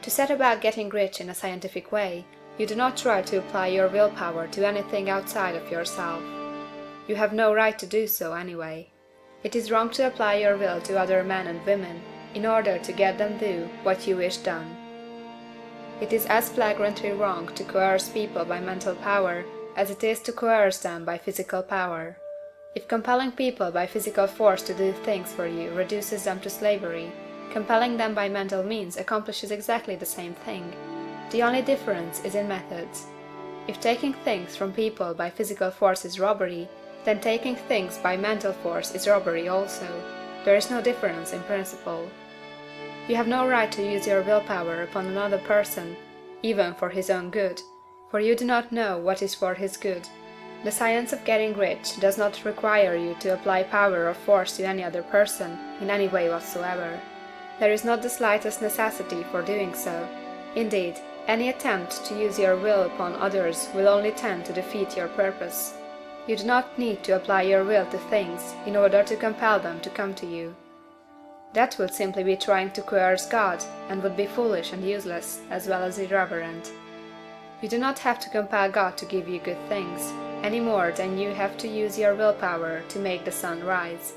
To set about getting rich in a scientific way, you do not try to apply your willpower to anything outside of yourself. You have no right to do so anyway. It is wrong to apply your will to other men and women in order to get them do what you wish done. It is as flagrantly wrong to coerce people by mental power as it is to coerce them by physical power. If compelling people by physical force to do things for you reduces them to slavery, compelling them by mental means accomplishes exactly the same thing. The only difference is in methods. If taking things from people by physical force is robbery, then taking things by mental force is robbery also. There is no difference in principle. You have no right to use your willpower upon another person, even for his own good, for you do not know what is for his good. The science of getting rich does not require you to apply power or force to any other person in any way whatsoever. There is not the slightest necessity for doing so. Indeed, any attempt to use your will upon others will only tend to defeat your purpose. You do not need to apply your will to things in order to compel them to come to you. That would simply be trying to coerce God, and would be foolish and useless, as well as irreverent. You do not have to compel God to give you good things, any more than you have to use your willpower to make the sun rise.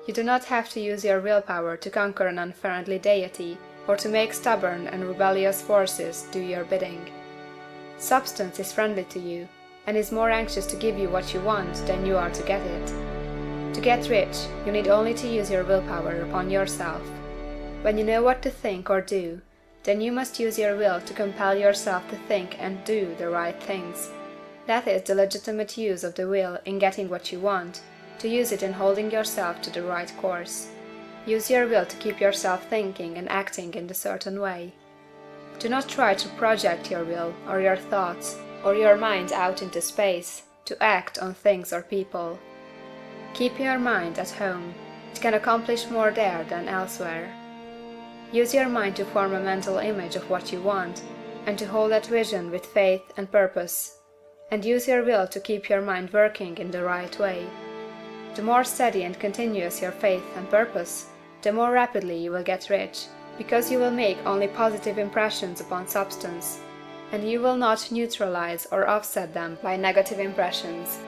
You do not have to use your willpower to conquer an unfriendly deity, or to make stubborn and rebellious forces do your bidding. Substance is friendly to you, and is more anxious to give you what you want than you are to get it. To get rich, you need only to use your willpower upon yourself. When you know what to think or do, then you must use your will to compel yourself to think and do the right things. That is the legitimate use of the will in getting what you want, to use it in holding yourself to the right course. Use your will to keep yourself thinking and acting in a certain way. Do not try to project your will, or your thoughts, or your mind out into space, to act on things or people. Keep your mind at home. It can accomplish more there than elsewhere. Use your mind to form a mental image of what you want, and to hold that vision with faith and purpose. And use your will to keep your mind working in the right way. The more steady and continuous your faith and purpose, the more rapidly you will get rich, because you will make only positive impressions upon substance, and you will not neutralize or offset them by negative impressions.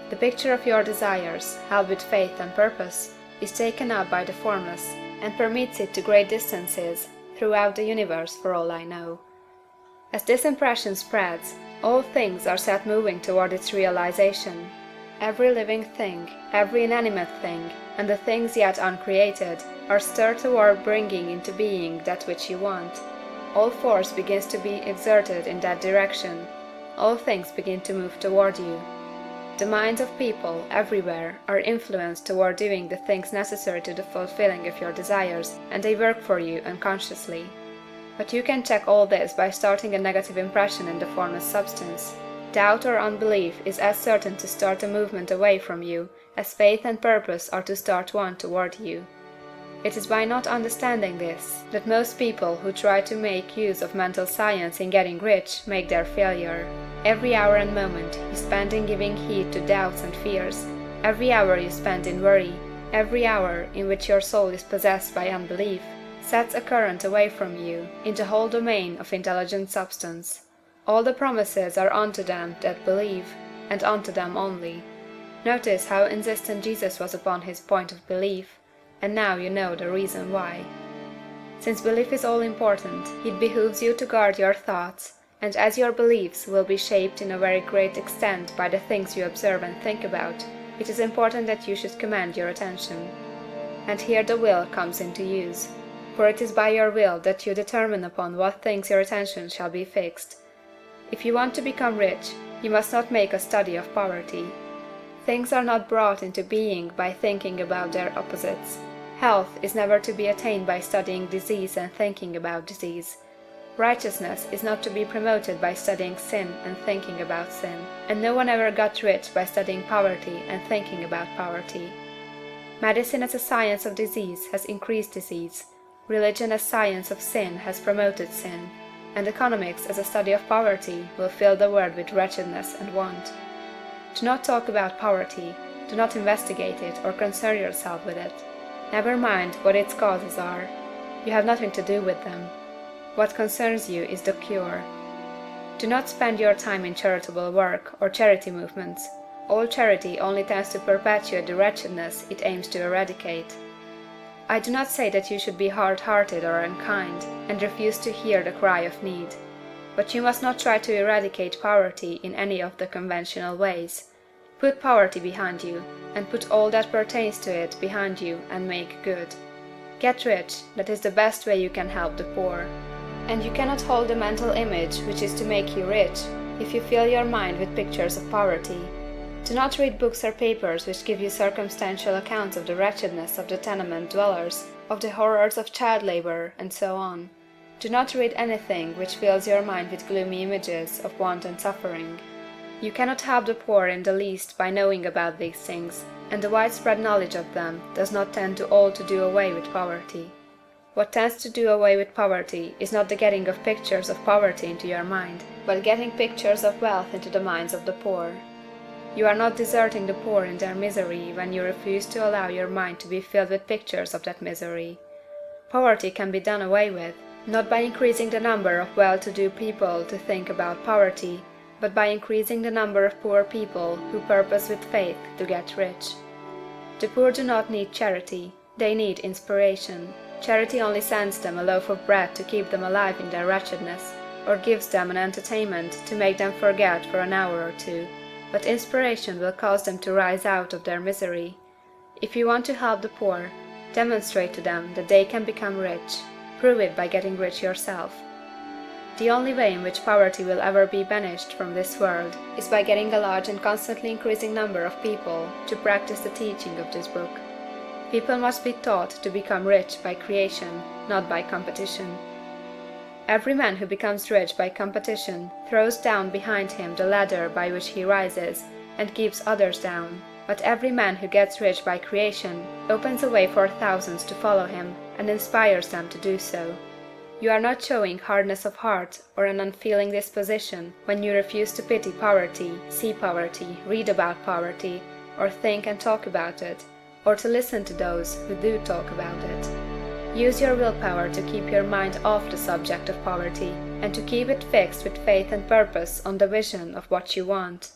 The picture of your desires, held with faith and purpose, is taken up by the formless, and permits it to great distances throughout the universe for all I know. As this impression spreads, all things are set moving toward its realization. Every living thing, every inanimate thing, and the things yet uncreated, are stirred toward bringing into being that which you want. All force begins to be exerted in that direction. All things begin to move toward you. The minds of people, everywhere, are influenced toward doing the things necessary to the fulfilling of your desires, and they work for you unconsciously. But you can check all this by starting a negative impression in the formless substance. Doubt or unbelief is as certain to start a movement away from you as faith and purpose are to start one toward you. It is by not understanding this that most people who try to make use of mental science in getting rich make their failure. Every hour and moment you spend in giving heed to doubts and fears, every hour you spend in worry, every hour in which your soul is possessed by unbelief, sets a current away from you in the whole domain of intelligent substance. All the promises are unto them that believe, and unto them only. Notice how insistent Jesus was upon his point of belief, and now you know the reason why. Since belief is all important, it behooves you to guard your thoughts, and as your beliefs will be shaped in a very great extent by the things you observe and think about, it is important that you should command your attention. And here the will comes into use, for it is by your will that you determine upon what things your attention shall be fixed. If you want to become rich, you must not make a study of poverty. Things are not brought into being by thinking about their opposites. Health is never to be attained by studying disease and thinking about disease. Righteousness is not to be promoted by studying sin and thinking about sin. And no one ever got rich by studying poverty and thinking about poverty. Medicine as a science of disease has increased disease. Religion as science of sin has promoted sin. And economics as a study of poverty will fill the world with wretchedness and want. Do not talk about poverty, do not investigate it or concern yourself with it. Never mind what its causes are. You have nothing to do with them. What concerns you is the cure. Do not spend your time in charitable work or charity movements. All charity only tends to perpetuate the wretchedness it aims to eradicate. I do not say that you should be hard-hearted or unkind, and refuse to hear the cry of need. But you must not try to eradicate poverty in any of the conventional ways. Put poverty behind you, and put all that pertains to it behind you, and make good. Get rich, that is the best way you can help the poor. And you cannot hold the mental image which is to make you rich, if you fill your mind with pictures of poverty. Do not read books or papers which give you circumstantial accounts of the wretchedness of the tenement dwellers, of the horrors of child labor, and so on. Do not read anything which fills your mind with gloomy images of want and suffering. You cannot help the poor in the least by knowing about these things, and the widespread knowledge of them does not tend to all to do away with poverty. What tends to do away with poverty is not the getting of pictures of poverty into your mind, but getting pictures of wealth into the minds of the poor. You are not deserting the poor in their misery when you refuse to allow your mind to be filled with pictures of that misery. Poverty can be done away with, not by increasing the number of well-to-do people to think about poverty, but by increasing the number of poor people who purpose with faith to get rich. The poor do not need charity, they need inspiration. Charity only sends them a loaf of bread to keep them alive in their wretchedness, or gives them an entertainment to make them forget for an hour or two. But inspiration will cause them to rise out of their misery. If you want to help the poor, demonstrate to them that they can become rich. Prove it by getting rich yourself. The only way in which poverty will ever be banished from this world is by getting a large and constantly increasing number of people to practice the teaching of this book. People must be taught to become rich by creation, not by competition. Every man who becomes rich by competition throws down behind him the ladder by which he rises, and keeps others down. But every man who gets rich by creation opens a way for thousands to follow him, and inspires them to do so. You are not showing hardness of heart or an unfeeling disposition when you refuse to pity poverty, see poverty, read about poverty, or think and talk about it, or to listen to those who do talk about it. Use your willpower to keep your mind off the subject of poverty, and to keep it fixed with faith and purpose on the vision of what you want.